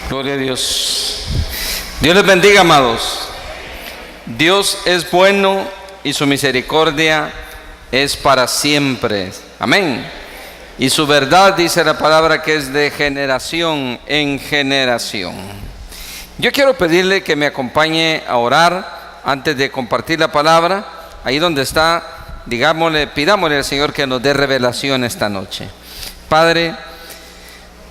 Gloria a Dios. Dios les bendiga, amados. Dios es bueno y su misericordia es para siempre. Amén. Y su verdad, dice la palabra, que es de generación en generación. Yo quiero pedirle que me acompañe a orar antes de compartir la palabra. Ahí donde está, pidámosle al Señor que nos dé revelación esta noche. Padre,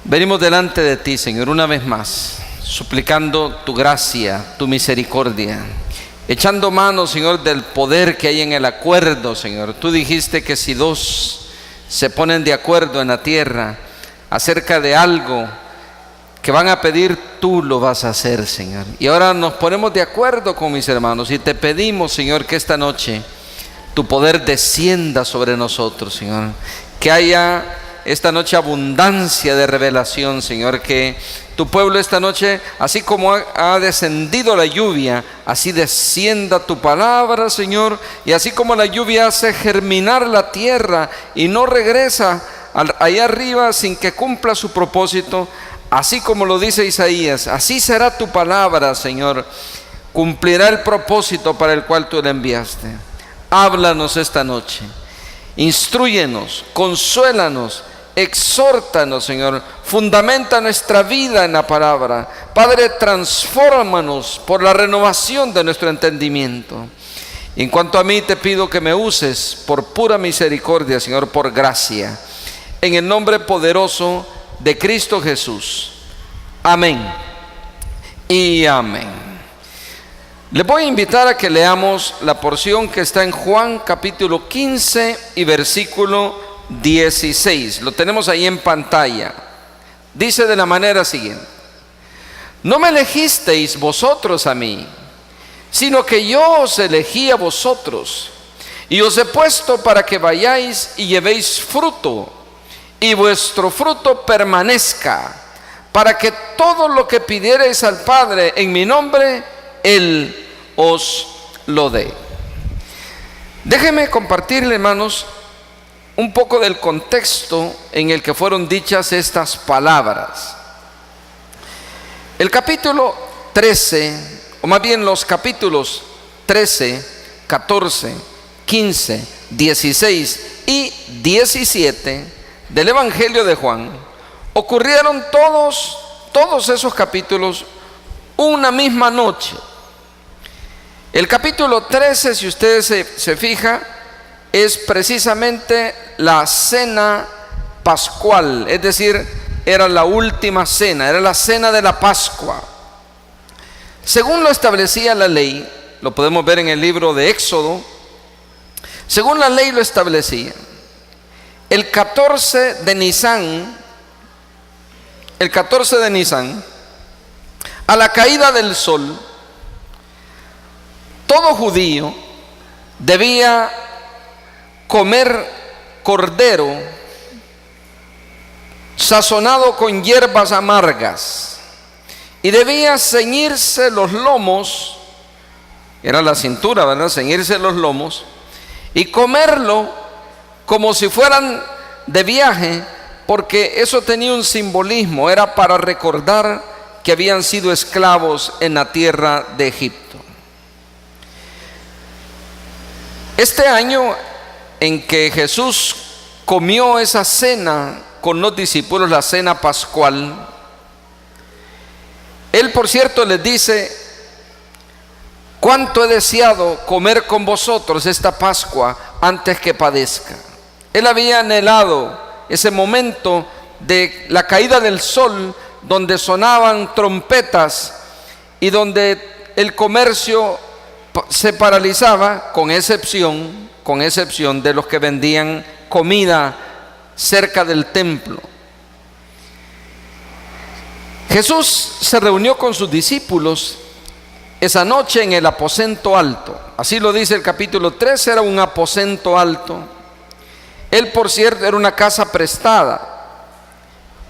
venimos delante de ti, Señor, una vez más, suplicando tu gracia, tu misericordia, echando mano, Señor, del poder que hay en el acuerdo, Señor. Tú dijiste que si dos se ponen de acuerdo en la tierra acerca de algo que van a pedir, tú lo vas a hacer, Señor. Y ahora nos ponemos de acuerdo con mis hermanos y te pedimos, Señor, que esta noche tu poder descienda sobre nosotros, Señor. Que haya esta noche abundancia de revelación, Señor. Que tu pueblo esta noche, así como ha descendido la lluvia, así descienda tu palabra, Señor. Y así como la lluvia hace germinar la tierra y no regresa allá arriba sin que cumpla su propósito, así como lo dice Isaías, así será tu palabra, Señor. Cumplirá el propósito para el cual tú la enviaste. Háblanos esta noche, instrúyenos, consuélanos, exhórtanos, Señor. Fundamenta nuestra vida en la palabra. Padre, transfórmanos por la renovación de nuestro entendimiento. Y en cuanto a mí, te pido que me uses por pura misericordia, Señor, por gracia, en el nombre poderoso de Cristo Jesús. Amén y amén. Les voy a invitar a que leamos la porción que está en Juan capítulo 15 y versículo 16. Lo tenemos ahí en pantalla. Dice de la manera siguiente: no me elegisteis vosotros a mí, sino que yo os elegí a vosotros, y os he puesto para que vayáis y llevéis fruto, y vuestro fruto permanezca, para que todo lo que pidiereis al Padre en mi nombre, Él os lo dé. Déjenme compartirle, hermanos, un poco del contexto en el que fueron dichas estas palabras. El capítulo 13, o más bien los capítulos 13, 14, 15, 16 y 17 del Evangelio de Juan, ocurrieron todos esos capítulos una misma noche. El capítulo 13, si ustedes se fijan, es precisamente la cena pascual, es decir, era la última cena, era la cena de la Pascua. Según lo establecía la ley, lo podemos ver en el libro de Éxodo, según la ley lo establecía, el 14 de Nisán, a la caída del sol, todo judío debía comer cordero sazonado con hierbas amargas y debía ceñirse los lomos, era la cintura, ¿verdad? Ceñirse los lomos y comerlo como si fueran de viaje, porque eso tenía un simbolismo, era para recordar que habían sido esclavos en la tierra de Egipto. Este año en que Jesús comió esa cena con los discípulos, la cena pascual, Él, por cierto, les dice: cuánto he deseado comer con vosotros esta Pascua antes que padezca. Él había anhelado ese momento de la caída del sol, donde sonaban trompetas y donde el comercio se paralizaba, con excepción de los que vendían comida cerca del templo. Jesús se reunió con sus discípulos esa noche en el aposento alto. Así lo dice el capítulo 13, era un aposento alto. Él, por cierto, era una casa prestada.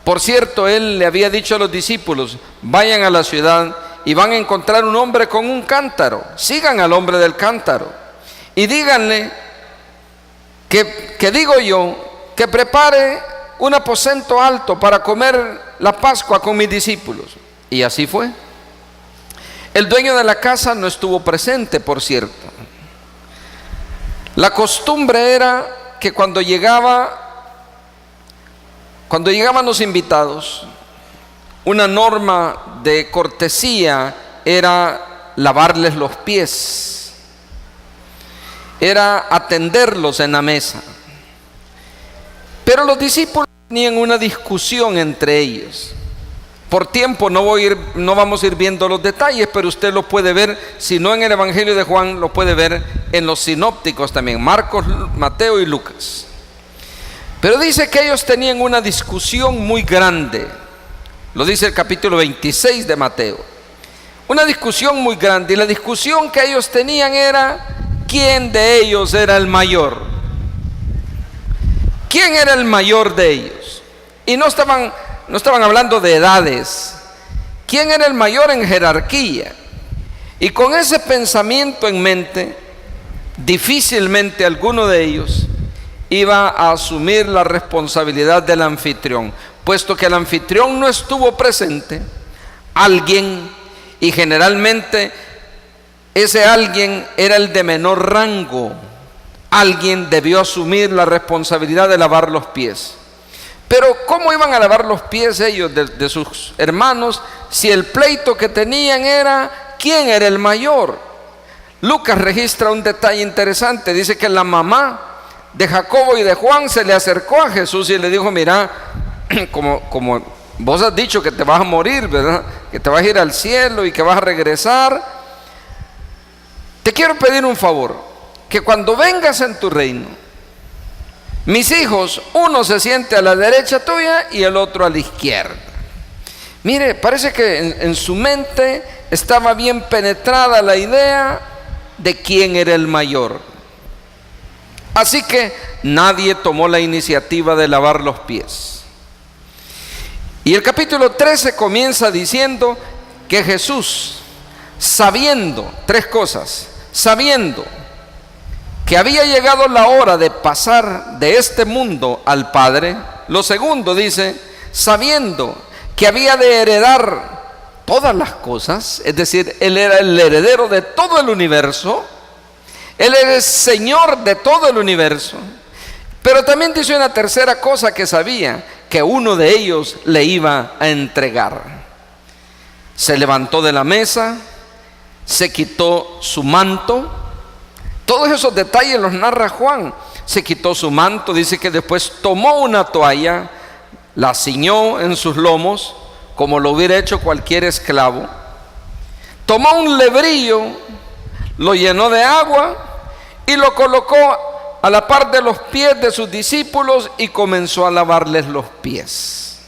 Por cierto, él le había dicho a los discípulos: vayan a la ciudad y van a encontrar un hombre con un cántaro, sigan al hombre del cántaro y díganle que digo yo que prepare un aposento alto para comer la Pascua con mis discípulos. Y así fue. El dueño de la casa no estuvo presente, por cierto. La costumbre era que cuando llegaban los invitados, una norma de cortesía era lavarles los pies, era atenderlos en la mesa. Pero los discípulos tenían una discusión entre ellos. Por tiempo no vamos a ir viendo los detalles, pero usted lo puede ver, si no en el Evangelio de Juan, lo puede ver en los sinópticos también, Marcos, Mateo y Lucas. Pero dice que ellos tenían una discusión muy grande, lo dice el capítulo 26 de Mateo. Una discusión muy grande, y la discusión que ellos tenían era quién de ellos era el mayor. ¿Quién era el mayor de ellos? Y no estaban hablando de edades. ¿Quién era el mayor en jerarquía? Y con ese pensamiento en mente, difícilmente alguno de ellos iba a asumir la responsabilidad del anfitrión, puesto que el anfitrión no estuvo presente. Alguien, y generalmente ese alguien era el de menor rango, alguien debió asumir la responsabilidad de lavar los pies. Pero ¿cómo iban a lavar los pies ellos de sus hermanos si el pleito que tenían era quién era el mayor? Lucas registra un detalle interesante. Dice que la mamá de Jacobo y de Juan se le acercó a Jesús y le dijo: mira, como vos has dicho que te vas a morir, ¿verdad? Que te vas a ir al cielo y que vas a regresar. Te quiero pedir un favor, que cuando vengas en tu reino, mis hijos, uno se siente a la derecha tuya y el otro a la izquierda. Mire, parece que en su mente estaba bien penetrada la idea de quién era el mayor. Así que nadie tomó la iniciativa de lavar los pies. Y el capítulo 13 comienza diciendo que Jesús, sabiendo tres cosas: sabiendo que había llegado la hora de pasar de este mundo al Padre. Lo segundo, dice, sabiendo que había de heredar todas las cosas, es decir, Él era el heredero de todo el universo, Él era el Señor de todo el universo. Pero también dice una tercera cosa que sabía: que uno de ellos le iba a entregar. Se levantó de la mesa, se quitó su manto. Todos esos detalles los narra Juan. Se quitó su manto, dice que después tomó una toalla, la ciñó en sus lomos, como lo hubiera hecho cualquier esclavo. Tomó un lebrillo, lo llenó de agua y lo colocó a la par de los pies de sus discípulos y comenzó a lavarles los pies.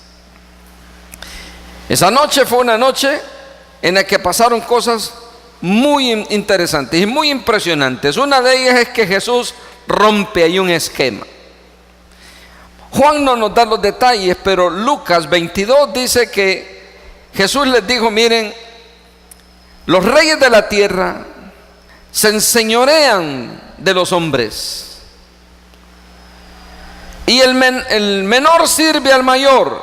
Esa noche fue una noche en la que pasaron cosas muy interesantes y muy impresionantes. Una de ellas es que Jesús rompe ahí un esquema. Juan no nos da los detalles, pero Lucas 22 dice que Jesús les dijo: miren, los reyes de la tierra se enseñorean de los hombres, y el menor sirve al mayor,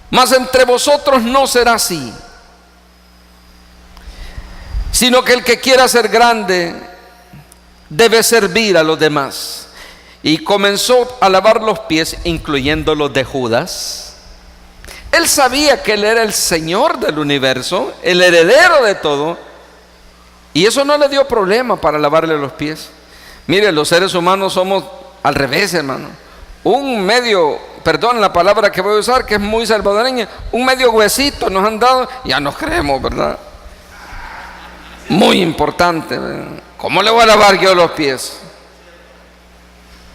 mas entre vosotros no será así, sino que el que quiera ser grande debe servir a los demás. Y comenzó a lavar los pies, incluyendo los de Judas. Él sabía que Él era el Señor del universo, el heredero de todo, y eso no le dio problema para lavarle los pies. Mire, los seres humanos somos al revés, hermano. Un medio, perdón la palabra que voy a usar, que es muy salvadoreña, un medio huesito nos han dado, ya nos creemos, ¿verdad? Muy importante, ¿verdad? ¿Cómo le voy a lavar yo los pies?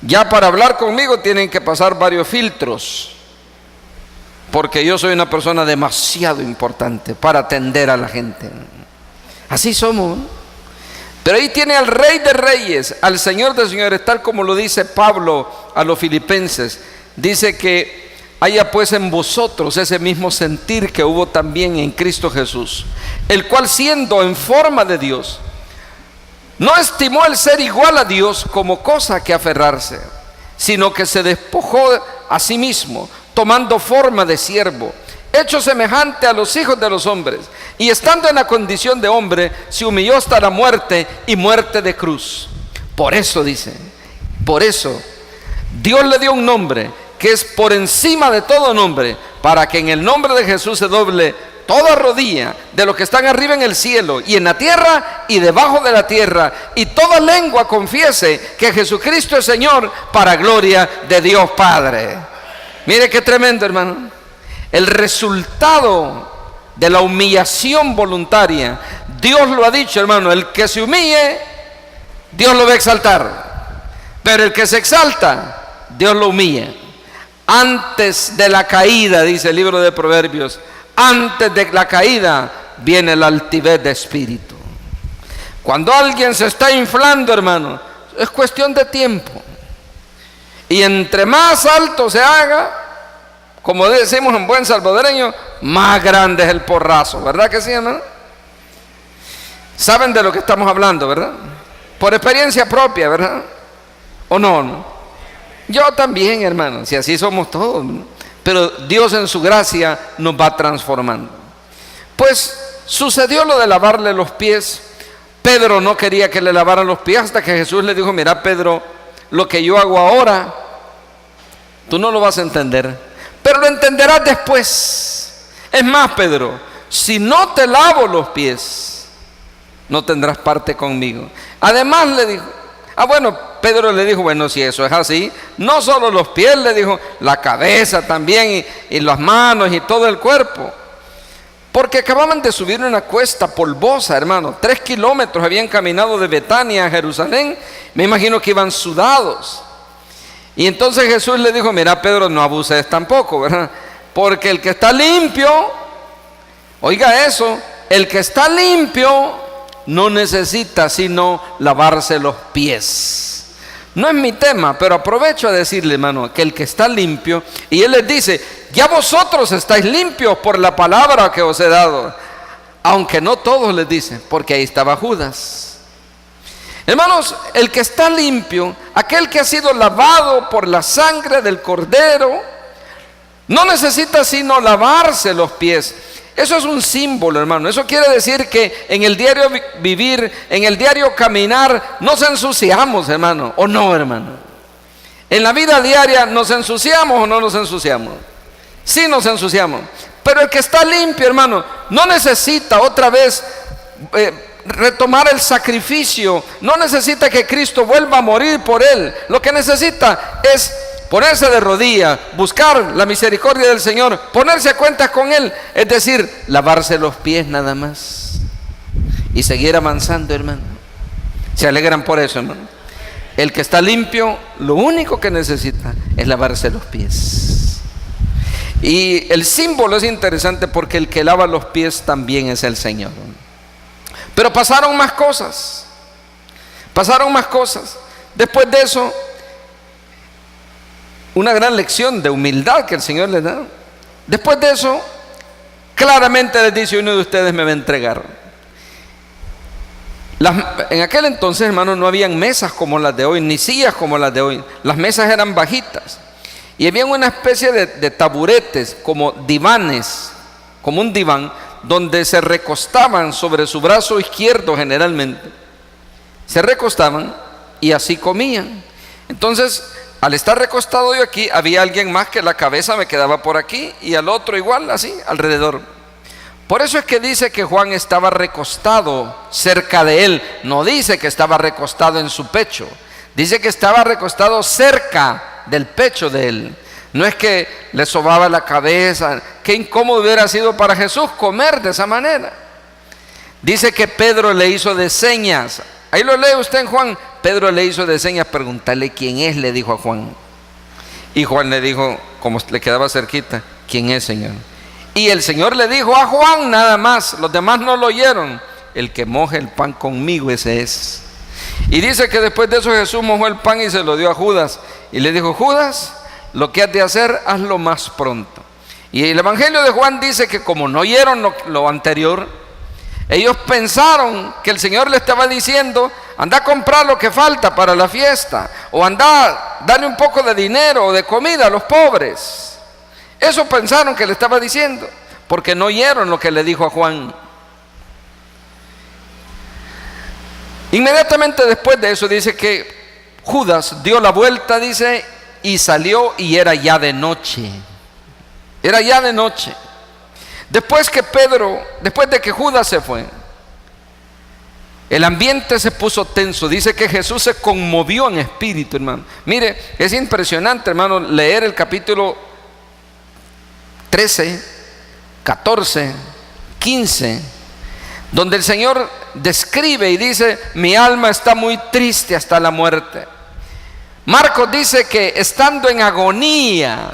Ya para hablar conmigo tienen que pasar varios filtros, porque yo soy una persona demasiado importante para atender a la gente. Así somos, ¿no? Pero ahí tiene al Rey de Reyes, al Señor de Señores, tal como lo dice Pablo a los filipenses. Dice que haya pues en vosotros ese mismo sentir que hubo también en Cristo Jesús, el cual, siendo en forma de Dios, no estimó el ser igual a Dios como cosa que aferrarse, sino que se despojó a sí mismo, tomando forma de siervo, hecho semejante a los hijos de los hombres, y estando en la condición de hombre, se humilló hasta la muerte y muerte de cruz. Por eso dice, por eso Dios le dio un nombre que es por encima de todo nombre, para que en el nombre de Jesús se doble toda rodilla de los que están arriba en el cielo y en la tierra y debajo de la tierra, y toda lengua confiese que Jesucristo es Señor, para gloria de Dios Padre. Mire qué tremendo, hermano. El resultado de la humillación voluntaria, Dios lo ha dicho, hermano: el que se humille, Dios lo va a exaltar, pero el que se exalta, Dios lo humilla. Antes de la caída, dice el libro de Proverbios, antes de la caída viene la altivez de espíritu. Cuando alguien se está inflando, hermano, es cuestión de tiempo. Y entre más alto se haga, como decimos en buen salvadoreño, más grande es el porrazo, ¿verdad que sí, hermano? Saben de lo que estamos hablando, ¿verdad? Por experiencia propia, ¿verdad? ¿O no? Yo también, hermano, si así somos todos, ¿no? Pero Dios en su gracia nos va transformando. Pues sucedió lo de lavarle los pies. Pedro no quería que le lavaran los pies, hasta que Jesús le dijo: mira, Pedro, lo que yo hago ahora, tú no lo vas a entender, pero lo entenderás después. Es más, Pedro, si no te lavo los pies, no tendrás parte conmigo. Además le dijo, Pedro le dijo: bueno, si eso es así, no solo los pies, le dijo, la cabeza también, y las manos y todo el cuerpo. Porque acababan de subir una cuesta polvosa, hermano. 3 kilómetros habían caminado de Betania a Jerusalén. Me imagino que iban sudados. Y entonces Jesús le dijo: mira, Pedro, no abuses tampoco, ¿verdad? Porque el que está limpio, oiga eso, el que está limpio no necesita sino lavarse los pies. No es mi tema, pero aprovecho a decirle, hermano, que el que está limpio, y él les dice: ya vosotros estáis limpios por la palabra que os he dado. Aunque no todos, les dice, porque ahí estaba Judas. Hermanos, el que está limpio, aquel que ha sido lavado por la sangre del Cordero, no necesita sino lavarse los pies. Eso es un símbolo, hermano. Eso quiere decir que en el diario vivir, en el diario caminar, nos ensuciamos, hermano, ¿o no, hermano? En la vida diaria, ¿nos ensuciamos o no nos ensuciamos? Sí, nos ensuciamos. Pero el que está limpio, hermano, no necesita otra vez retomar el sacrificio. No necesita que Cristo vuelva a morir por él. Lo que necesita es ponerse de rodillas, buscar la misericordia del Señor, ponerse a cuentas con Él, es decir, lavarse los pies nada más y seguir avanzando, hermano. Se alegran por eso, hermano. El que está limpio, lo único que necesita es lavarse los pies. Y el símbolo es interesante porque el que lava los pies también es el Señor. Pero pasaron más cosas. Después de eso, una gran lección de humildad que el Señor les da. Después de eso, claramente les dice: uno de ustedes me va a entregar. En aquel entonces, hermanos, no habían mesas como las de hoy, ni sillas como las de hoy. Las mesas eran bajitas y había una especie de taburetes, como divanes, como un diván, donde se recostaban sobre su brazo izquierdo. Generalmente se recostaban y así comían. Entonces, al estar recostado yo aquí, había alguien más que la cabeza me quedaba por aquí y al otro igual, así, alrededor. Por eso es que dice que Juan estaba recostado cerca de él. No dice que estaba recostado en su pecho. Dice que estaba recostado cerca del pecho de él. No es que le sobaba la cabeza. Qué incómodo hubiera sido para Jesús comer de esa manera. Dice que Pedro le hizo de señas. Ahí lo lee usted en Juan. Pedro le hizo de señas: pregúntale quién es, le dijo a Juan. Y Juan le dijo, como le quedaba cerquita: ¿quién es, Señor? Y el Señor le dijo a Juan nada más, los demás no lo oyeron: el que moje el pan conmigo, ese es. Y dice que después de eso Jesús mojó el pan y se lo dio a Judas. Y le dijo: Judas, lo que has de hacer, hazlo más pronto. Y el Evangelio de Juan dice que como no oyeron lo anterior, ellos pensaron que el Señor le estaba diciendo: anda a comprar lo que falta para la fiesta, o anda, dale un poco de dinero o de comida a los pobres. Eso pensaron que le estaba diciendo. porque no oyeron lo que le dijo a Juan. Inmediatamente después de eso dice que Judas dio la vuelta, dice, y salió, y era ya de noche. Era ya de noche. Después de que Judas se fue, el ambiente se puso tenso. Dice que Jesús se conmovió en espíritu, hermano. Mire, es impresionante, hermano, leer el capítulo 13, 14, 15, donde el Señor describe y dice: mi alma está muy triste hasta la muerte. Marcos dice que estando en agonía,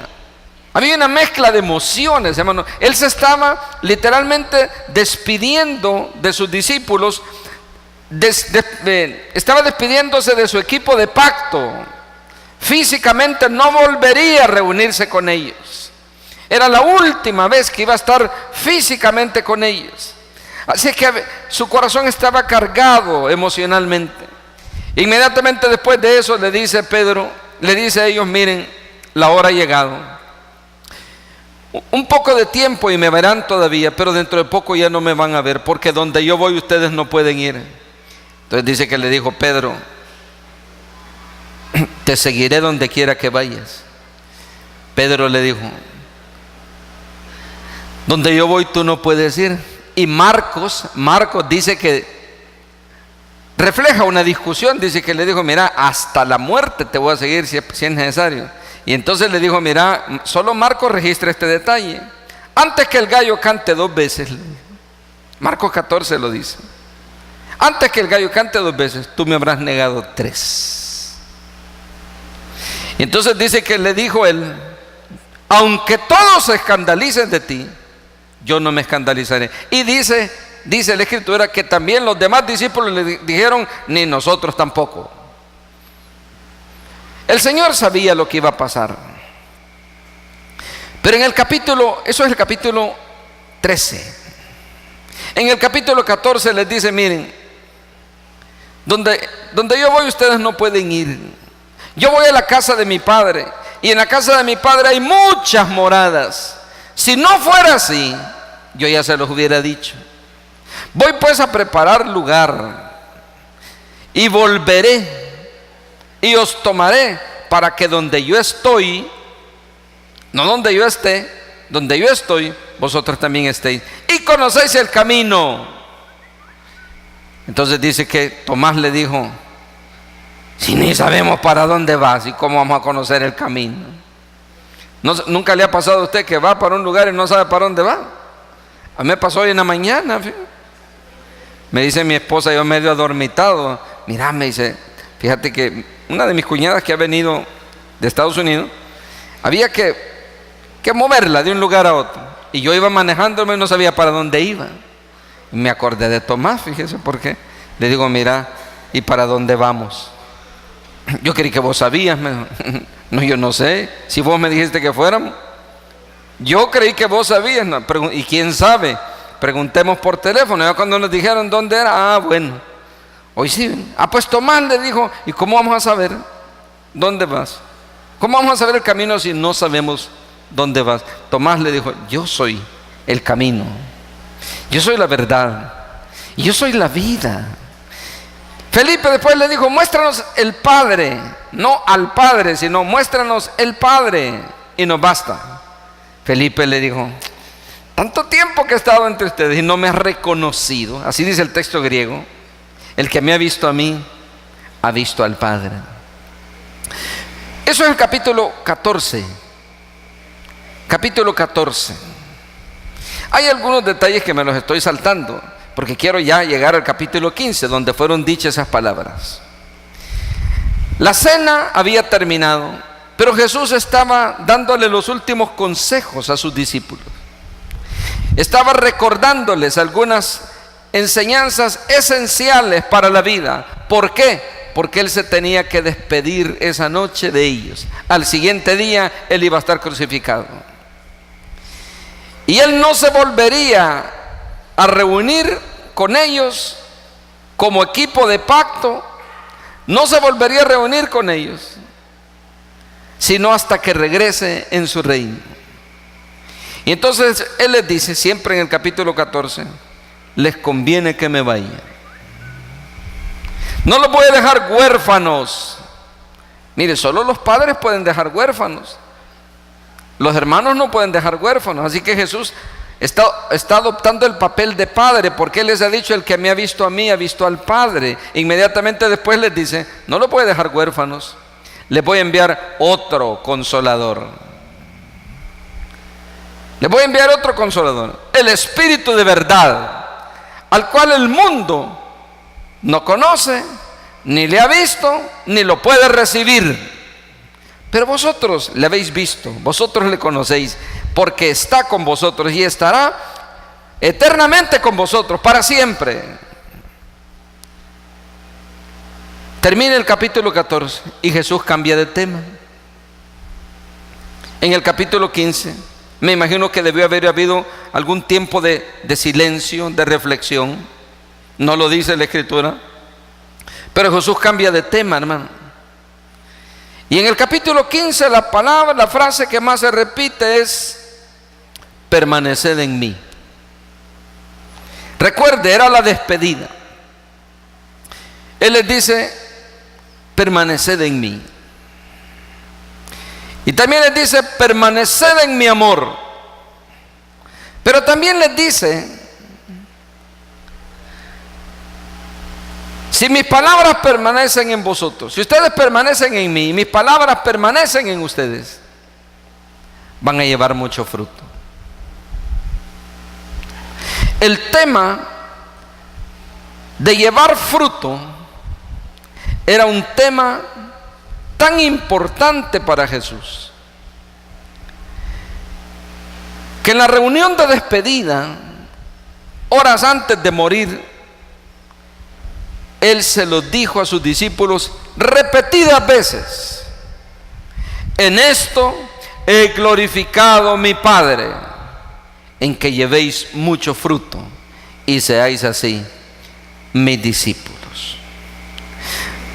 había una mezcla de emociones, hermano. Él se estaba literalmente despidiendo de sus discípulos, estaba despidiéndose de su equipo de pacto. Físicamente no volvería a reunirse con ellos. Era la última vez que iba a estar físicamente con ellos. Así que su corazón estaba cargado emocionalmente. Inmediatamente después de eso le dice Pedro, le dice a ellos: miren, la hora ha llegado. Un poco de tiempo y me verán todavía, pero dentro de poco ya no me van a ver, porque donde yo voy ustedes no pueden ir. Entonces dice que le dijo: Pedro, te seguiré donde quiera que vayas. Pedro le dijo: donde yo voy tú no puedes ir. Y Marcos dice que refleja una discusión. Dice que le dijo: mira, hasta la muerte te voy a seguir si es necesario. Y entonces le dijo: mira, solo Marcos registra este detalle: antes que el gallo cante 2 veces, Marcos 14 lo dice, antes que el gallo cante 2 veces, tú me habrás negado 3. Y entonces dice que le dijo él: aunque todos se escandalicen de ti, yo no me escandalizaré. Y dice la Escritura que también los demás discípulos le dijeron: ni nosotros tampoco. El Señor sabía lo que iba a pasar. Pero en el capítulo, eso es el capítulo 13. En el capítulo 14 les dice: miren, donde yo voy ustedes no pueden ir. Yo voy a la casa de mi Padre, y en la casa de mi Padre hay muchas moradas. Si no fuera así, yo ya se los hubiera dicho. Voy pues a preparar lugar, y volveré, y os tomaré, para que donde yo estoy, no donde yo esté, donde yo estoy, vosotros también estéis, y conocéis el camino. Entonces dice que Tomás le dijo: si ni sabemos para dónde vas, ¿y cómo vamos a conocer el camino? ¿Nunca le ha pasado a usted que va para un lugar y no sabe para dónde va? A mí me pasó hoy en la mañana. Me dice mi esposa, yo medio adormitado: mira, me dice, fíjate que una de mis cuñadas que ha venido de Estados Unidos, había que moverla de un lugar a otro, y yo iba manejándome y no sabía para dónde iba. Y me acordé de Tomás, fíjese por qué. Le digo: mira, ¿y para dónde vamos? Yo creí que vos sabías. No, yo no sé. Si vos me dijiste que fuéramos, yo creí que vos sabías. No, y quién sabe, preguntemos por teléfono. Ya cuando nos dijeron dónde era, bueno, hoy sí. Pues Tomás le dijo: ¿y cómo vamos a saber dónde vas? ¿Cómo vamos a saber el camino si no sabemos dónde vas? Tomás le dijo: yo soy el camino, yo soy la verdad, y yo soy la vida. Felipe después le dijo: muéstranos el Padre, no al Padre, sino muéstranos el Padre, y nos basta. Felipe le dijo: tanto tiempo que he estado entre ustedes y no me has reconocido. Así dice el texto griego: el que me ha visto a mí, ha visto al Padre. Eso es el capítulo 14. Capítulo 14. Hay algunos detalles que me los estoy saltando, porque quiero ya llegar al capítulo 15, donde fueron dichas esas palabras. La cena había terminado, pero Jesús estaba dándole los últimos consejos a sus discípulos. Estaba recordándoles algunas enseñanzas esenciales para la vida. ¿Por qué? Porque Él se tenía que despedir esa noche de ellos. Al siguiente día Él iba a estar crucificado. Y Él no se volvería a reunir con ellos como equipo de pacto, no se volvería a reunir con ellos, sino hasta que regrese en su reino. Y entonces Él les dice, siempre en el capítulo 14, les conviene que me vaya. No los voy a dejar huérfanos. Mire, solo los padres pueden dejar huérfanos. Los hermanos no pueden dejar huérfanos. Así que Jesús está adoptando el papel de padre, porque Él les ha dicho: el que me ha visto a mí, ha visto al Padre. Inmediatamente después les dice: no lo puede dejar huérfanos. Les voy a enviar otro consolador. Les voy a enviar otro consolador, el Espíritu de verdad, al cual el mundo no conoce, ni le ha visto, ni lo puede recibir. Pero vosotros le habéis visto, vosotros le conocéis, porque está con vosotros y estará eternamente con vosotros, para siempre. Termina el capítulo 14 y Jesús cambia de tema. En el capítulo 15, me imagino que debió haber habido algún tiempo de silencio, de reflexión. No lo dice la Escritura, pero Jesús cambia de tema, hermano. Y en el capítulo 15 la frase que más se repite es: permaneced en mí. Recuerde, era la despedida. Él les dice: permaneced en mí. Y también les dice: permaneced en mi amor. Pero también les dice: si mis palabras permanecen en vosotros, si ustedes permanecen en mí y mis palabras permanecen en ustedes, van a llevar mucho fruto. El tema de llevar fruto era un tema tan importante para Jesús, que en la reunión de despedida, horas antes de morir, Él se lo dijo a sus discípulos repetidas veces: en esto he glorificado a mi Padre, en que llevéis mucho fruto y seáis así mis discípulos.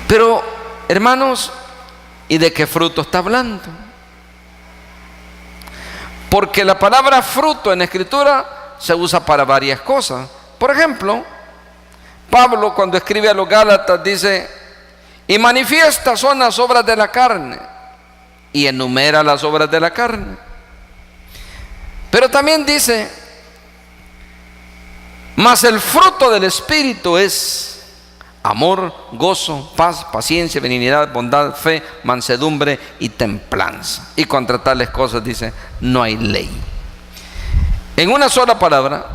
Pero, hermanos, ¿y de qué fruto está hablando? Porque la palabra fruto en la Escritura se usa para varias cosas. Por ejemplo, Pablo, cuando escribe a los Gálatas, dice: y manifiestas son las obras de la carne, y enumera las obras de la carne. Pero también dice: mas el fruto del Espíritu es amor, gozo, paz, paciencia, benignidad, bondad, fe, mansedumbre y templanza. Y contra tales cosas, dice, no hay ley. En una sola palabra,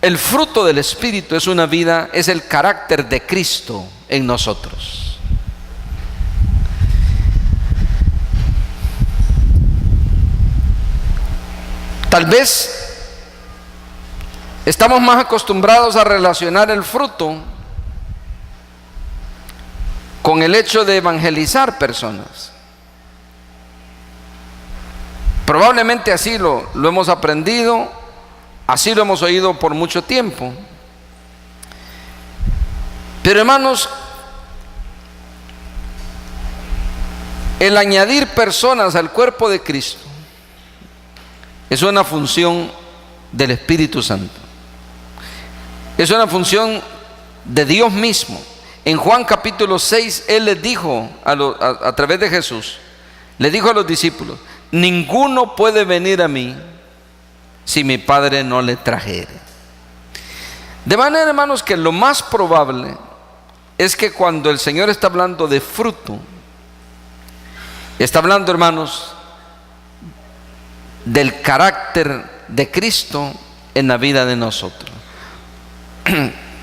el fruto del Espíritu es una vida, es el carácter de Cristo en nosotros. Tal vez estamos más acostumbrados a relacionar el fruto con el hecho de evangelizar personas. Probablemente así lo hemos aprendido, así lo hemos oído por mucho tiempo. Pero, hermanos, el añadir personas al cuerpo de Cristo es una función del Espíritu Santo. Es una función de Dios mismo. En Juan capítulo 6, Él les dijo a través de Jesús, le dijo a los discípulos: ninguno puede venir a mí si mi Padre no le trajere. De manera, hermanos, que lo más probable es que cuando el Señor está hablando de fruto, está hablando, hermanos, del carácter de Cristo en la vida de nosotros.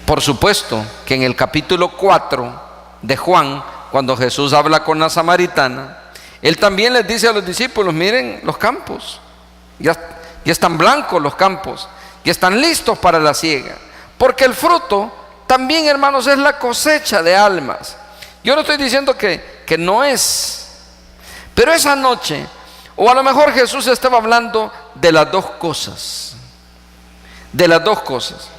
Por supuesto que en el capítulo 4 de Juan, cuando Jesús habla con la samaritana, Él también les dice a los discípulos: miren los campos, ya están blancos los campos, ya están listos para la siega. Porque el fruto también, hermanos, es la cosecha de almas. Yo no estoy diciendo que no es, pero esa noche, o a lo mejor Jesús estaba hablando de las dos cosas, de las dos cosas.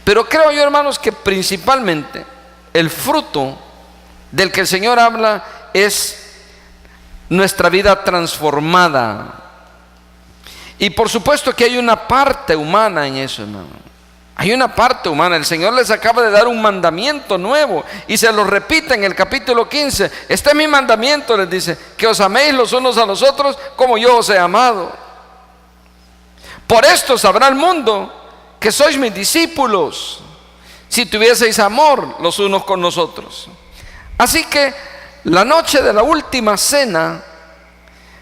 Pero creo yo, hermanos, que principalmente el fruto del que el Señor habla es nuestra vida transformada. Y por supuesto que hay una parte humana en eso, hermano. Hay una parte humana. El Señor les acaba de dar un mandamiento nuevo y se lo repite en el capítulo 15. Este es mi mandamiento, les dice, que os améis los unos a los otros como yo os he amado. Por esto sabrá el mundo que sois mis discípulos, si tuvieseis amor los unos con los otros. Así que la noche de la última cena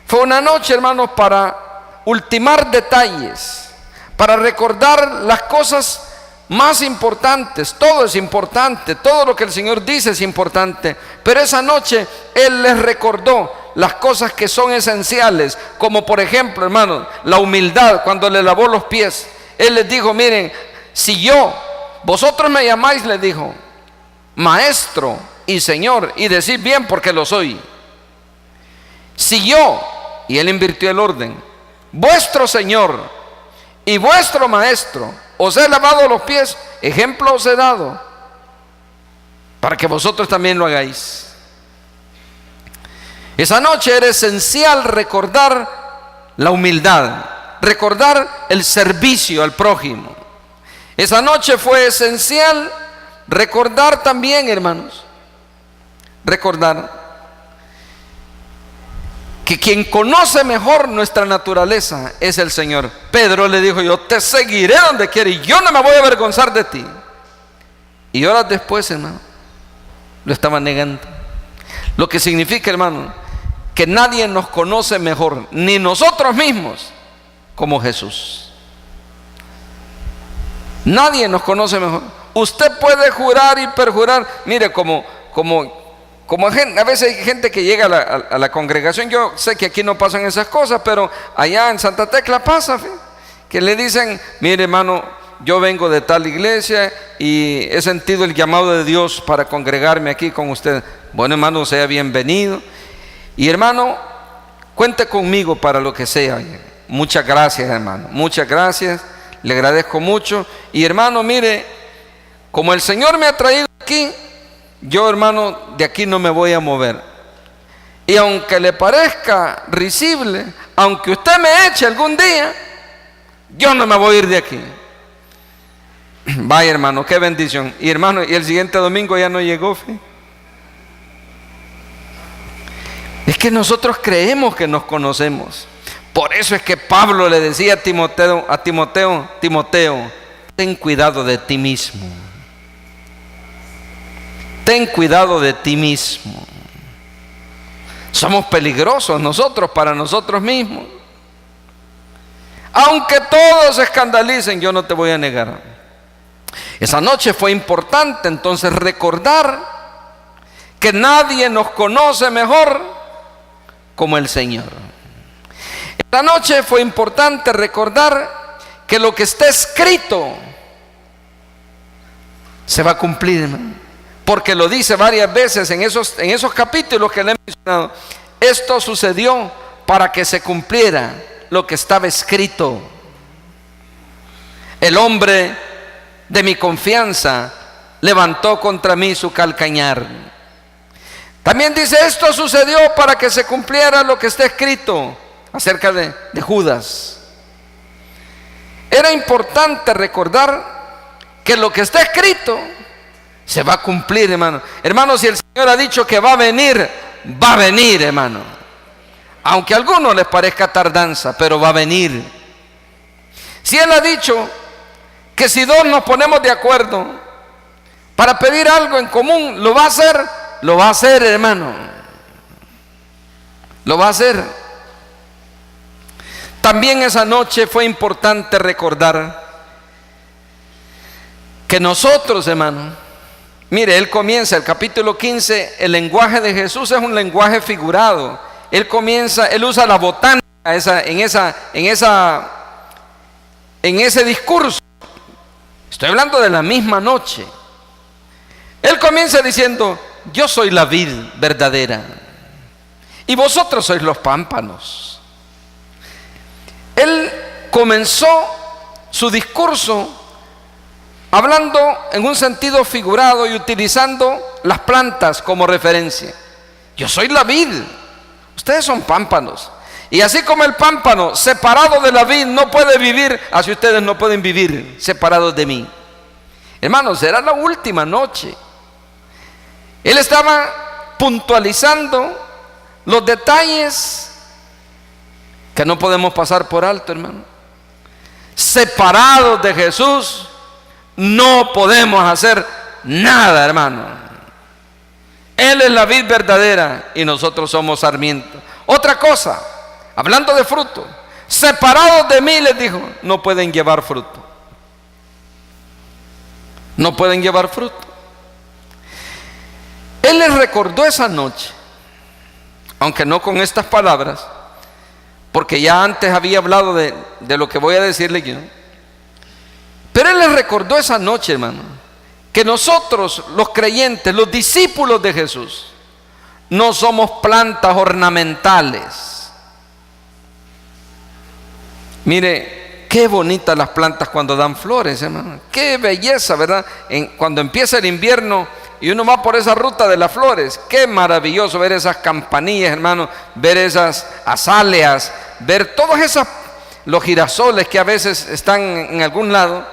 fue una noche, hermanos, para ultimar detalles, para recordar las cosas más importantes. Todo es importante, todo lo que el Señor dice es importante, pero esa noche Él les recordó las cosas que son esenciales, como por ejemplo, hermanos, la humildad. Cuando le lavó los pies, Él les dijo: miren, si vosotros me llamáis, les dijo, Maestro y Señor, y decid bien porque lo soy. Si yo, y Él invirtió el orden, vuestro Señor y vuestro Maestro, os he lavado los pies, ejemplo os he dado, para que vosotros también lo hagáis. Esa noche era esencial recordar la humildad, recordar el servicio al prójimo. Esa noche fue esencial recordar también, hermanos, recordar que quien conoce mejor nuestra naturaleza es el Señor. Pedro le dijo: yo te seguiré donde quiera y yo no me voy a avergonzar de ti. Y horas después, hermano, lo estaba negando. Lo que significa, hermano, que nadie nos conoce mejor, ni nosotros mismos, como Jesús. Nadie nos conoce mejor. Usted puede jurar y perjurar. Mire, como a veces hay gente que llega a la congregación. Yo sé que aquí no pasan esas cosas, pero allá en Santa Tecla pasa, que le dicen: mire, hermano, yo vengo de tal iglesia y he sentido el llamado de Dios para congregarme aquí con usted. Bueno, hermano, sea bienvenido. Y hermano, cuente conmigo para lo que sea. Muchas gracias, hermano, muchas gracias, le agradezco mucho. Y hermano, mire, como el Señor me ha traído aquí, yo, hermano, de aquí no me voy a mover. Y aunque le parezca risible, aunque usted me eche algún día, yo no me voy a ir de aquí. Vaya, hermano, qué bendición. Y hermano, y el siguiente domingo ya no llegó. Es que nosotros creemos que nos conocemos. Por eso es que Pablo le decía a Timoteo, ten cuidado de ti mismo. Ten cuidado de ti mismo. Somos peligrosos nosotros para nosotros mismos. Aunque todos se escandalicen, yo no te voy a negar. Esa noche fue importante entonces recordar que nadie nos conoce mejor como el Señor. Esta noche fue importante recordar que lo que está escrito se va a cumplir, hermano, porque lo dice varias veces en esos capítulos que le he mencionado. Esto sucedió para que se cumpliera lo que estaba escrito. El hombre de mi confianza levantó contra mí su calcañar. También dice: esto sucedió para que se cumpliera lo que está escrito acerca de Judas. Era importante recordar que lo que está escrito se va a cumplir, hermano. Hermano, si el Señor ha dicho que va a venir, hermano. Aunque a algunos les parezca tardanza, pero va a venir. Si Él ha dicho que si dos nos ponemos de acuerdo para pedir algo en común, lo va a hacer, hermano. Lo va a hacer. También esa noche fue importante recordar que nosotros, hermano, mire, Él comienza el capítulo 15, el lenguaje de Jesús es un lenguaje figurado. Él usa la botánica en ese discurso. Estoy hablando de la misma noche. Él comienza diciendo: yo soy la vid verdadera y vosotros sois los pámpanos. Él comenzó su discurso hablando en un sentido figurado y utilizando las plantas como referencia. Yo soy la vid, ustedes son pámpanos. Y así como el pámpano separado de la vid no puede vivir, así ustedes no pueden vivir separados de mí. Hermanos, era la última noche. Él estaba puntualizando los detalles que no podemos pasar por alto, hermano. Separados de Jesús no podemos hacer nada, hermano. Él es la vid verdadera y nosotros somos sarmientos. Otra cosa, hablando de fruto, separados de mí, les dijo, no pueden llevar fruto. No pueden llevar fruto. Él les recordó esa noche, aunque no con estas palabras, porque ya antes había hablado de lo que voy a decirle yo. Pero Él les recordó esa noche, hermano, que nosotros, los creyentes, los discípulos de Jesús, no somos plantas ornamentales. Mire, qué bonitas las plantas cuando dan flores, hermano. Qué belleza, ¿verdad? Cuando empieza el invierno y uno va por esa ruta de las flores, qué maravilloso ver esas campanillas, hermano, ver esas azaleas, ver todos los girasoles que a veces están en algún lado,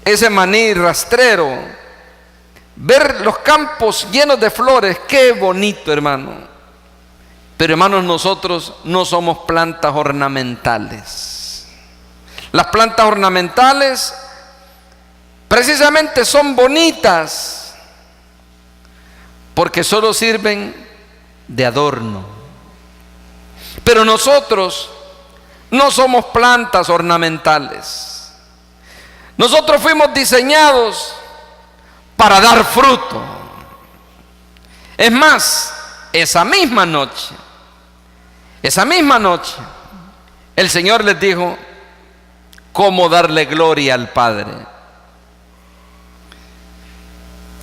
ese maní rastrero, ver los campos llenos de flores, qué bonito, hermano. Pero hermanos, nosotros no somos plantas ornamentales. Las plantas ornamentales precisamente son bonitas porque solo sirven de adorno. Pero nosotros no somos plantas ornamentales. Nosotros fuimos diseñados para dar fruto. Es más, esa misma noche, el Señor les dijo cómo darle gloria al Padre.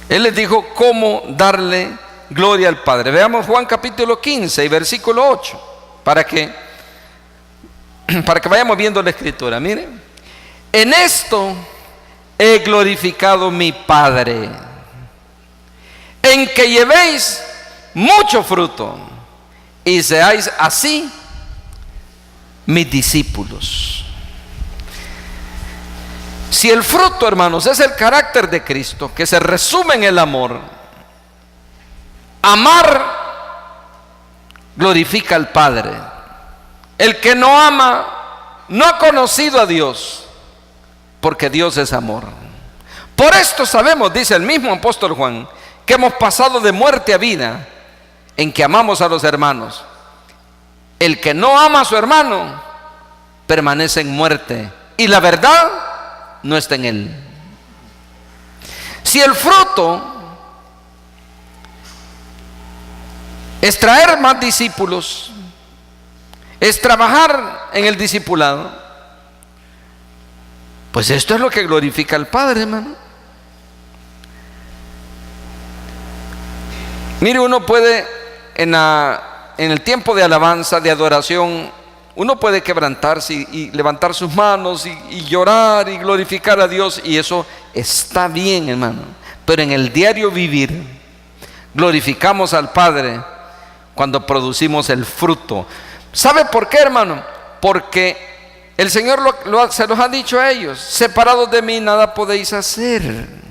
Él les dijo cómo darle gloria al Padre. Veamos Juan capítulo 15 y versículo 8, para que vayamos viendo la escritura. Miren, en esto he glorificado mi Padre, en que llevéis mucho fruto y seáis así mis discípulos. Si el fruto, hermanos, es el carácter de Cristo, que se resume en el amor, amar glorifica al Padre. El que no ama no ha conocido a Dios, porque Dios es amor. Por esto sabemos, dice el mismo apóstol Juan, que hemos pasado de muerte a vida, en que amamos a los hermanos. El que no ama a su hermano permanece en muerte, y la verdad no está en él. Si el fruto es traer más discípulos, es trabajar en el discipulado, pues esto es lo que glorifica al Padre, hermano. Mire, uno puede en el tiempo de alabanza, de adoración, uno puede quebrantarse y levantar sus manos y llorar y glorificar a Dios, y eso está bien, hermano. Pero en el diario vivir glorificamos al Padre cuando producimos el fruto. ¿Sabe por qué, hermano? Porque el Señor se los ha dicho a ellos: separados de mí nada podéis hacer.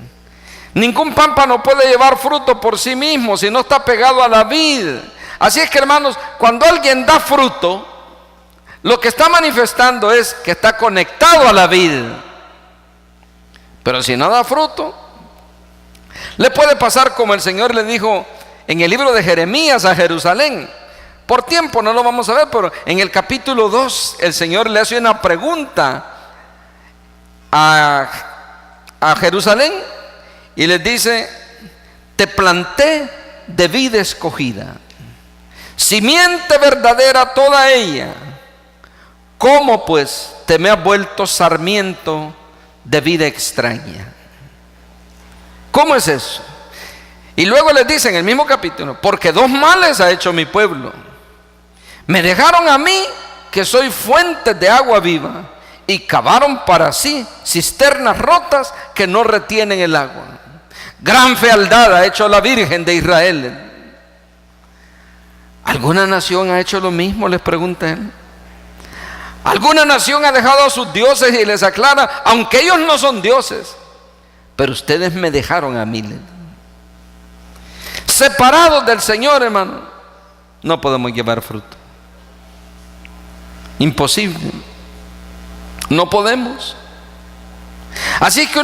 Ningún pámpano puede llevar fruto por sí mismo si no está pegado a la vid. Así es que, hermanos, cuando alguien da fruto, lo que está manifestando es que está conectado a la vid. Pero si no da fruto, le puede pasar como el Señor le dijo en el libro de Jeremías a Jerusalén. Por tiempo no lo vamos a ver, pero en el capítulo 2 el Señor le hace una pregunta a Jerusalén y les dice: te planté de vid escogida, simiente verdadera toda ella. ¿Cómo pues te me has vuelto sarmiento de vida extraña? ¿Cómo es eso? Y luego les dice en el mismo capítulo: porque dos males ha hecho mi pueblo. Me dejaron a mí, que soy fuente de agua viva, y cavaron para sí cisternas rotas que no retienen el agua. Gran fealdad ha hecho la Virgen de Israel. ¿Alguna nación ha hecho lo mismo?, les pregunta él. ¿Alguna nación ha dejado a sus dioses y les aclara, aunque ellos no son dioses, pero ustedes me dejaron a mí? Separados del Señor, hermano, no podemos llevar fruto. Imposible. No podemos. Así que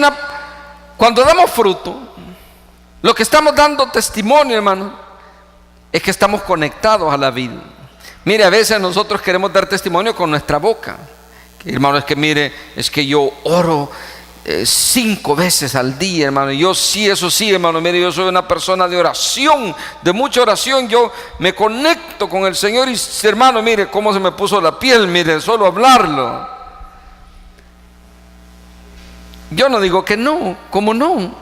cuando damos fruto, lo que estamos dando testimonio, hermano, es que estamos conectados a la vida. Mire, a veces nosotros queremos dar testimonio con nuestra boca. Hermano, es que mire, es que yo oro 5 veces al día, hermano. Yo sí, eso sí, hermano. Mire, yo soy una persona de oración, de mucha oración. Yo me conecto con el Señor y, hermano, mire cómo se me puso la piel, mire, solo hablarlo. Yo no digo que no, ¿cómo no?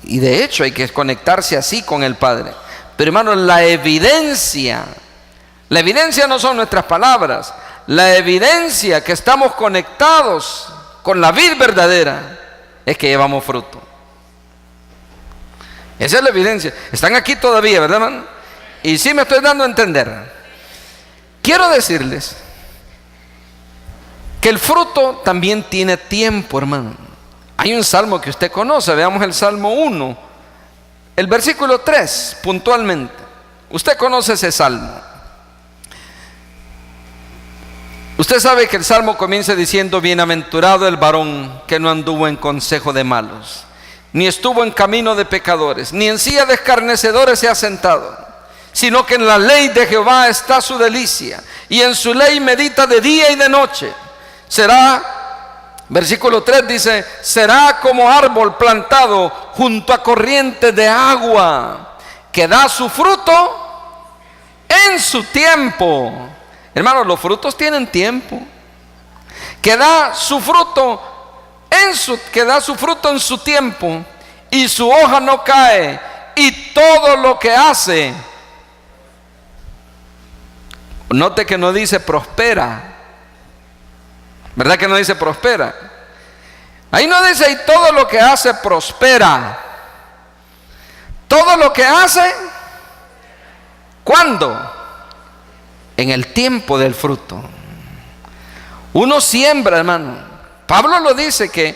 Y de hecho hay que conectarse así con el Padre. Pero, hermano, la evidencia no son nuestras palabras. La evidencia que estamos conectados con la vid verdadera es que llevamos fruto. Esa es la evidencia. Están aquí todavía, ¿verdad, hermano? Y sí me estoy dando a entender. Quiero decirles que el fruto también tiene tiempo, hermano. Hay un salmo que usted conoce. Veamos el Salmo 1, el versículo 3, puntualmente. Usted conoce ese salmo. Usted sabe que el salmo comienza diciendo: bienaventurado el varón que no anduvo en consejo de malos, ni estuvo en camino de pecadores, ni en silla de escarnecedores se ha sentado, sino que en la ley de Jehová está su delicia, y en su ley medita de día y de noche. Versículo 3 dice: será como árbol plantado junto a corrientes de agua, que da su fruto en su tiempo. Hermanos, los frutos tienen tiempo. Que da su fruto en su tiempo, y su hoja no cae, y todo lo que hace, note que no dice prospera. ¿Verdad que no dice prospera? Ahí no dice y todo lo que hace prospera. Todo lo que hace, ¿cuándo? En el tiempo del fruto. Uno siembra, hermano. Pablo lo dice, que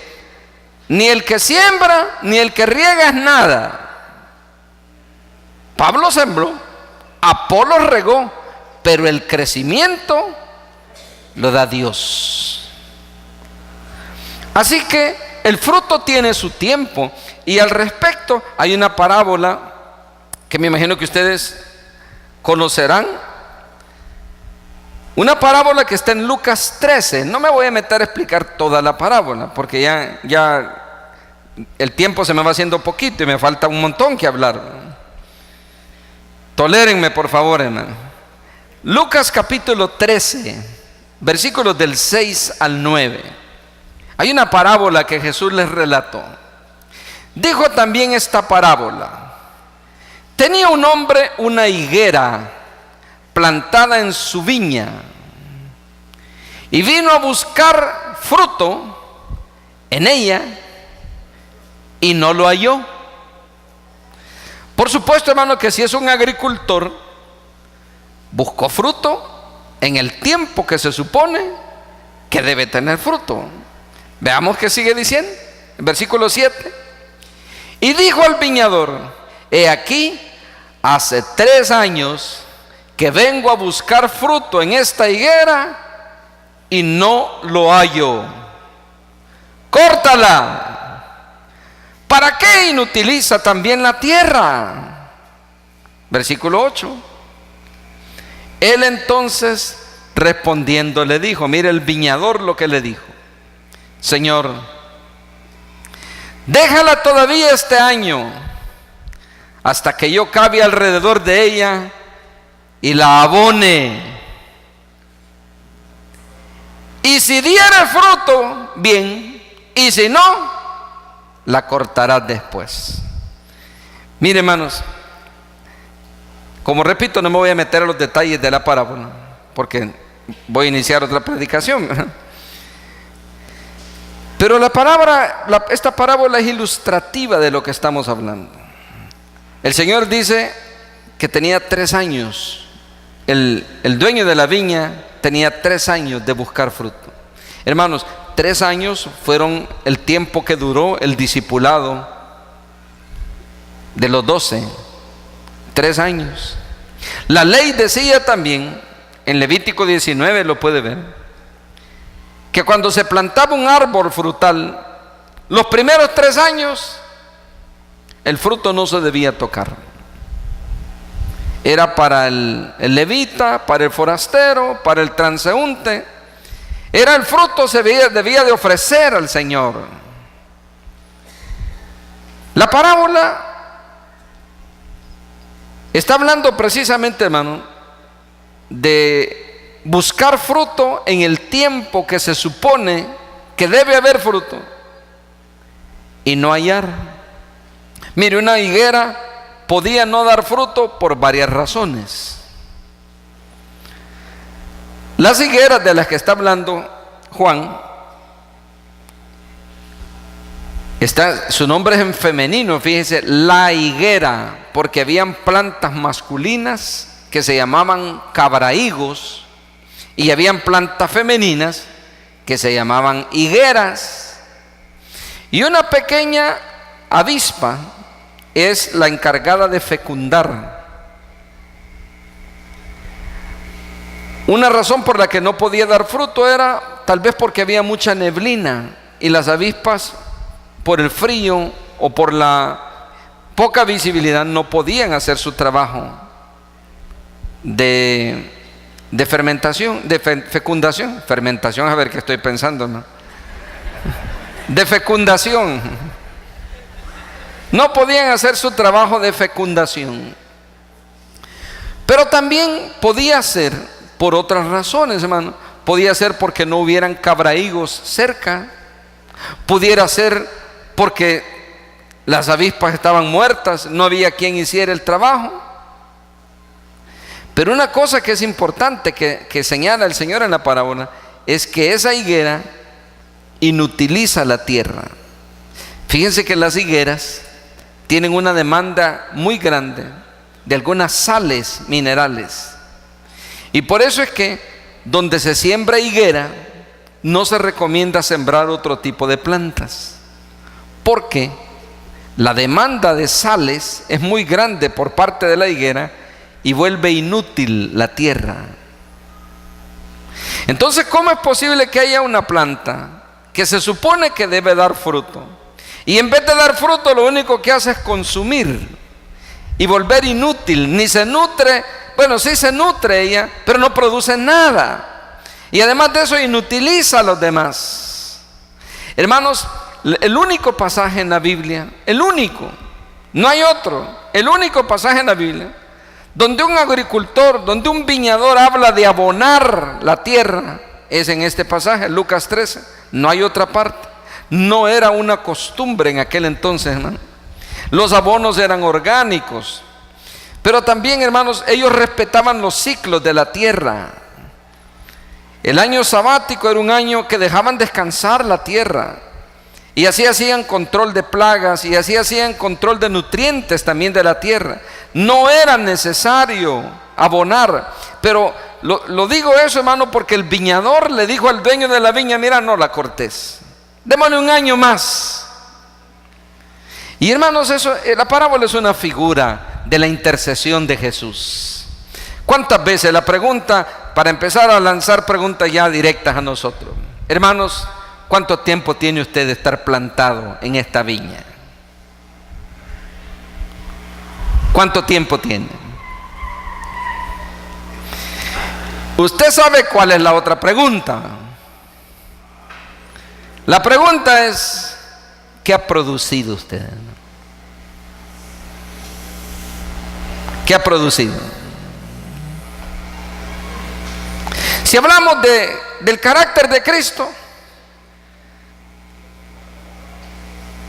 ni el que siembra ni el que riega es nada. Pablo sembró, Apolo regó, pero el crecimiento lo da Dios. Así que el fruto tiene su tiempo. Y al respecto hay una parábola que me imagino que ustedes conocerán. Una parábola que está en Lucas 13. No me voy a meter a explicar toda la parábola, porque ya el tiempo se me va haciendo poquito y me falta un montón que hablar. Tolérenme, por favor, hermano. Lucas capítulo 13, versículos del 6 al 9. Hay una parábola que Jesús les relató. Dijo también esta parábola: tenía un hombre una higuera plantada en su viña, y vino a buscar fruto en ella y no lo halló. Por supuesto, hermano, que si es un agricultor, buscó fruto en el tiempo que se supone que debe tener fruto. Veamos qué sigue diciendo, en versículo 7. Y dijo al viñador: he aquí, hace 3 años que vengo a buscar fruto en esta higuera y no lo hallo. Córtala. ¿Para qué inutiliza también la tierra? Versículo 8. Él entonces respondiendo le dijo, mire el viñador lo que le dijo: Señor, déjala todavía este año, hasta que yo cabe alrededor de ella y la abone. Y si diere fruto, bien, y si no, la cortarás después. Mire, hermanos, como repito, no me voy a meter a los detalles de la parábola, porque voy a iniciar otra predicación, ¿verdad? Pero esta parábola es ilustrativa de lo que estamos hablando. El Señor dice que tenía 3 años el dueño de la viña tenía 3 años de buscar fruto. Hermanos, 3 años fueron el tiempo que duró el discipulado de los 12. 3 años. La ley decía también, en Levítico 19 lo puede ver, que cuando se plantaba un árbol frutal, los primeros 3 años, el fruto no se debía tocar. Era para el levita, para el forastero, para el transeúnte. Era el fruto se debía de ofrecer al Señor. La parábola está hablando precisamente, hermano, de buscar fruto en el tiempo que se supone que debe haber fruto y no hallar. Mire, una higuera podía no dar fruto por varias razones. Las higueras de las que está hablando Juan, su nombre es en femenino, fíjese, la higuera, porque habían plantas masculinas que se llamaban cabrahigos y habían plantas femeninas que se llamaban higueras. Y una pequeña avispa es la encargada de fecundar. Una razón por la que no podía dar fruto era tal vez porque había mucha neblina y las avispas, por el frío o por la poca visibilidad, no podían hacer su trabajo de fermentación, de fecundación. Fermentación, a ver qué estoy pensando, ¿no? De fecundación. No podían hacer su trabajo de fecundación. Pero también podía ser por otras razones, hermano. Podía ser porque no hubieran cabrahigos cerca. Pudiera ser porque las avispas estaban muertas, no había quien hiciera el trabajo. Pero una cosa que es importante que señala el Señor en la parábola es que esa higuera inutiliza la tierra. Fíjense que las higueras tienen una demanda muy grande de algunas sales minerales. Y por eso es que donde se siembra higuera, no se recomienda sembrar otro tipo de plantas. Porque la demanda de sales es muy grande por parte de la higuera y vuelve inútil la tierra. Entonces, ¿cómo es posible que haya una planta que se supone que debe dar fruto y en vez de dar fruto lo único que hace es consumir y volver inútil? Ni se nutre, bueno, sí se nutre ella, pero no produce nada, y además de eso inutiliza a los demás. Hermanos, el único pasaje en la Biblia, el único, no hay otro, el único pasaje en la Biblia donde un agricultor, donde un viñador habla de abonar la tierra, es en este pasaje, Lucas 13. No hay otra parte. No era una costumbre en aquel entonces, hermano. Los abonos eran orgánicos, pero también, hermanos, ellos respetaban los ciclos de la tierra. El año sabático era un año que dejaban descansar la tierra, y así hacían control de plagas, y así hacían control de nutrientes también de la tierra. No era necesario abonar, pero lo digo eso, hermano, porque el viñador le dijo al dueño de la viña: mira, no la cortes, démosle un año más. Y hermanos, eso, la parábola es una figura de la intercesión de Jesús. ¿Cuántas veces? La pregunta, para empezar a lanzar preguntas ya directas a nosotros, hermanos, ¿cuánto tiempo tiene usted de estar plantado en esta viña? ¿Cuánto tiempo tiene? Usted sabe cuál es la otra pregunta. La pregunta es: ¿qué ha producido usted? ¿Qué ha producido? Si hablamos del carácter de Cristo,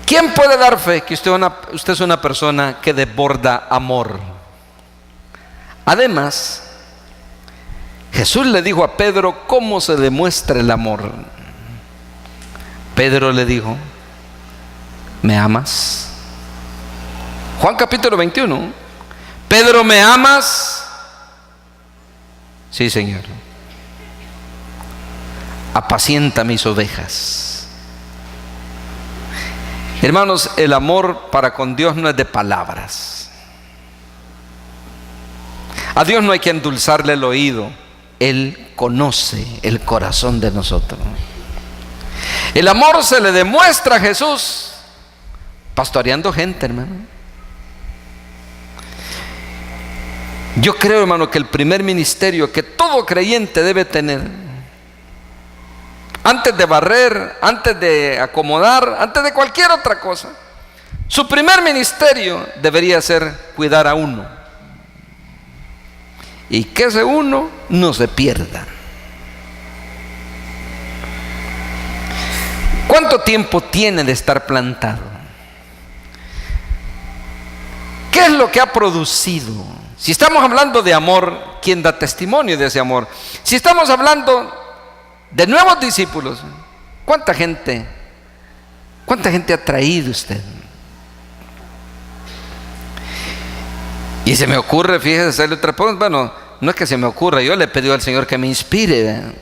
¿quién puede dar fe que usted es una persona que desborda amor? Además, Jesús le dijo a Pedro cómo se demuestra el amor. Pedro le dijo: ¿me amas? Juan capítulo 21. Pedro, ¿me amas? Sí, Señor. Apacienta mis ovejas. Hermanos, el amor para con Dios no es de palabras. A Dios no hay que endulzarle el oído. Él conoce el corazón de nosotros. El amor se le demuestra a Jesús pastoreando gente, hermano. Yo creo, hermano, que el primer ministerio que todo creyente debe tener, antes de barrer, antes de acomodar, antes de cualquier otra cosa, su primer ministerio debería ser cuidar a uno, y que ese uno no se pierda. ¿Cuánto tiempo tiene de estar plantado? ¿Qué es lo que ha producido? Si estamos hablando de amor, ¿quién da testimonio de ese amor? Si estamos hablando de nuevos discípulos, ¿cuánta gente ha traído usted? Y se me ocurre, fíjese, hacerle otra pregunta. Bueno, no es que se me ocurra, yo le he pedido al Señor que me inspire, ¿verdad?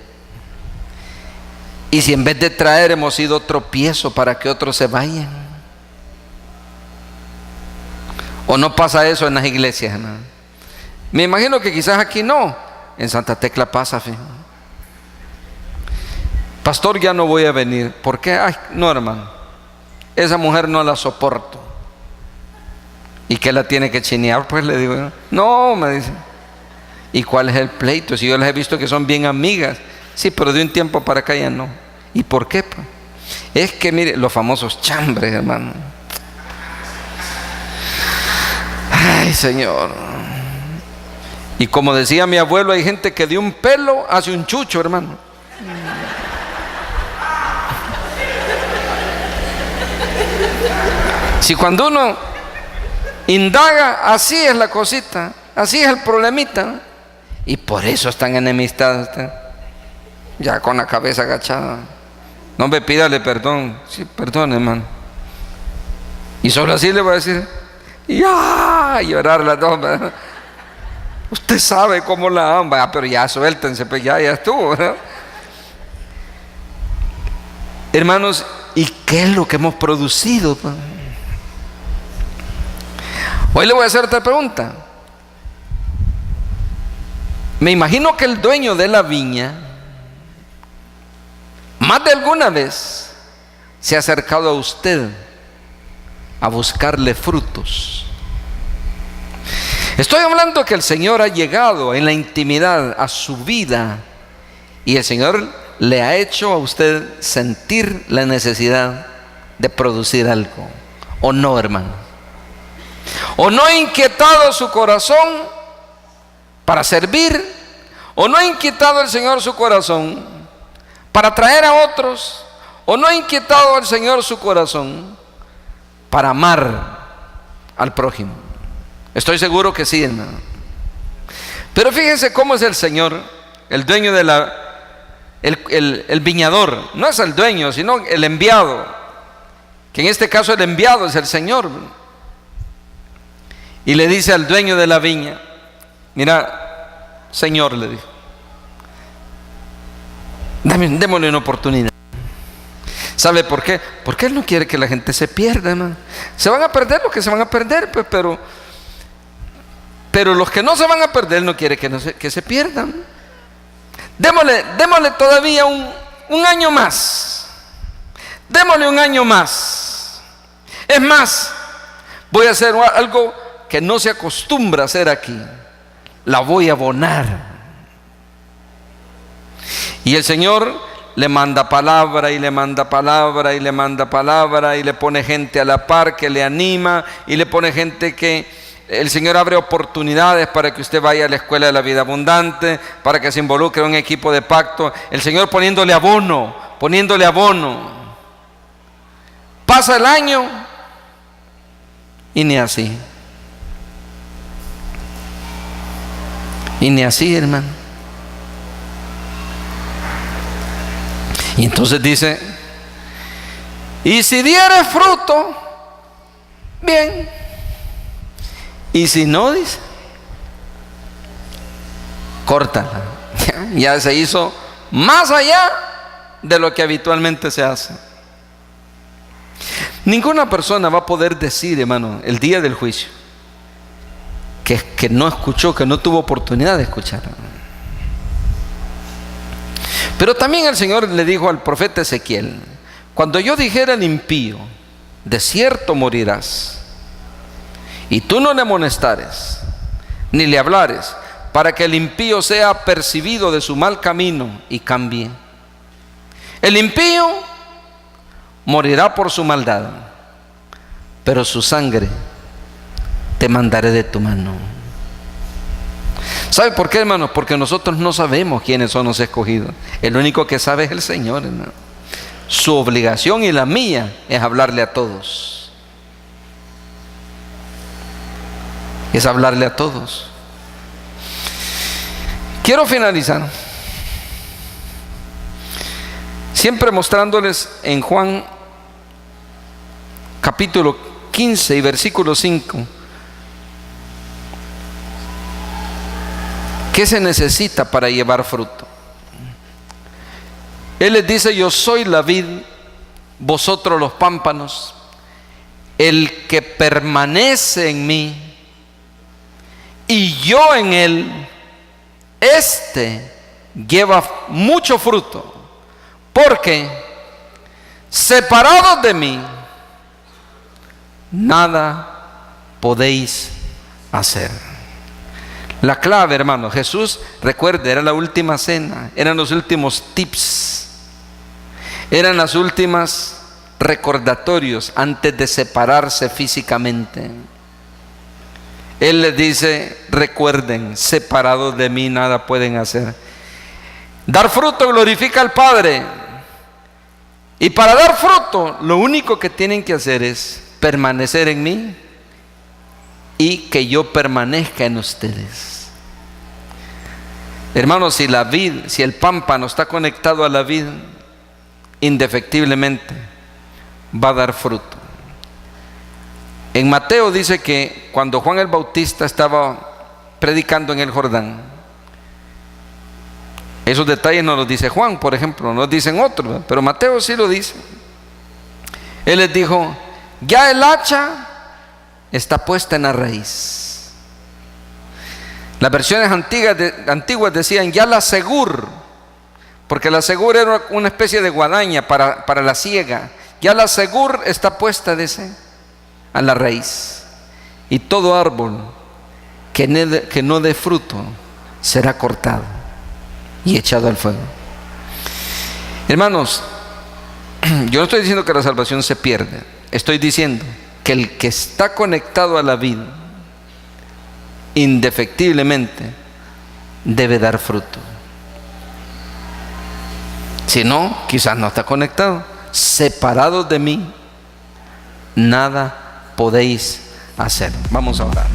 Y si en vez de traer hemos sido tropiezo para que otros se vayan, ¿o no pasa eso en las iglesias, no? Me imagino que quizás aquí no, en Santa Tecla pasa, fíjate. Pastor, ya no voy a venir. ¿Por qué? Ay, no, hermano, esa mujer no la soporto. ¿Y qué la tiene que chinear? Pues le digo, no, me dice. ¿Y cuál es el pleito? Si yo les he visto que son bien amigas. Sí, pero de un tiempo para acá ya no. ¿Y por qué? Pues es que mire, los famosos chambres, hermano. Ay, Señor. Y como decía mi abuelo, hay gente que de un pelo hace un chucho, hermano. Si cuando uno indaga, así es la cosita, así es el problemita, ¿no? Y por eso están enemistados, ya con la cabeza agachada. No me pídale perdón. Sí, perdón, hermano. Y solo así le voy a decir, ya, llorar las dos, ¿verdad? Usted sabe cómo la ama, pero ya suéltense, pues ya estuvo, ¿verdad? Hermanos, ¿y qué es lo que hemos producido, pues? Hoy le voy a hacer otra pregunta. Me imagino que el dueño de la viña más de alguna vez se ha acercado a usted a buscarle frutos. Estoy hablando que el Señor ha llegado en la intimidad a su vida y el Señor le ha hecho a usted sentir la necesidad de producir algo, ¿o no, hermano? ¿O no ha inquietado su corazón para servir? ¿O no ha inquietado el Señor su corazón para traer a otros? ¿O no ha inquietado al Señor su corazón para amar al prójimo? Estoy seguro que sí, hermano. Pero fíjense cómo es el Señor, el dueño de el viñador. No es el dueño, sino el enviado, que en este caso el enviado es el Señor. Y le dice al dueño de la viña, mira, Señor, le dijo, démosle una oportunidad. ¿Sabe por qué? Porque Él no quiere que la gente se pierda, hermano. Se van a perder los que se van a perder, pues, pero los que no se van a perder, Él no quiere que se pierdan. Démosle todavía un año más. Démosle un año más. Es más, voy a hacer algo que no se acostumbra a hacer aquí. La voy a abonar. Y el Señor le manda palabra y le manda palabra y le manda palabra y le pone gente a la par que le anima y le pone gente que el Señor abre oportunidades para que usted vaya a la escuela de la vida abundante, para que se involucre en un equipo de pacto. El Señor poniéndole abono. Pasa el año y ni así. Y ni así, hermano. Y entonces dice, y si diere fruto, bien. Y si no, dice, córtala. Ya se hizo más allá de lo que habitualmente se hace. Ninguna persona va a poder decir, hermano, el día del juicio, que no escuchó, que no tuvo oportunidad de escuchar. Pero también el Señor le dijo al profeta Ezequiel: cuando yo dijera al impío, de cierto morirás, y tú no le amonestares, ni le hablares, para que el impío sea percibido de su mal camino y cambie. El impío morirá por su maldad, pero su sangre te mandaré de tu mano. ¿Sabe por qué, hermanos? Porque nosotros no sabemos quiénes son los escogidos. El único que sabe es el Señor, hermano. Su obligación y la mía es hablarle a todos. Es hablarle a todos. Quiero finalizar siempre mostrándoles en Juan capítulo 15 y versículo 5 qué se necesita para llevar fruto. Él les dice: yo soy la vid, vosotros los pámpanos. El que permanece en mí y yo en él, este lleva mucho fruto, porque separados de mí nada podéis hacer. La clave, hermano, Jesús, recuerde, era la última cena, eran los últimos tips, eran las últimas recordatorios antes de separarse físicamente. Él les dice: recuerden, separados de mí nada pueden hacer. Dar fruto glorifica al Padre, y para dar fruto lo único que tienen que hacer es permanecer en mí y que yo permanezca en ustedes. Hermanos, si la vid, si el pámpano está conectado a la vid, indefectiblemente va a dar fruto. En Mateo dice que cuando Juan el Bautista estaba predicando en el Jordán, esos detalles no los dice Juan, por ejemplo, no los dicen otros, pero Mateo sí lo dice. Él les dijo: ya el hacha está puesta en la raíz. Las versiones antiguas decían: ya la segur, porque la segur era una especie de guadaña para la siega. Ya la segur está puesta a la raíz, y todo árbol que no dé fruto será cortado y echado al fuego. Hermanos, yo no estoy diciendo que la salvación se pierde, estoy diciendo que el que está conectado a la vida indefectiblemente debe dar fruto. Si no, quizás no está conectado. Separados de mí nada podéis hacer. Vamos a orar.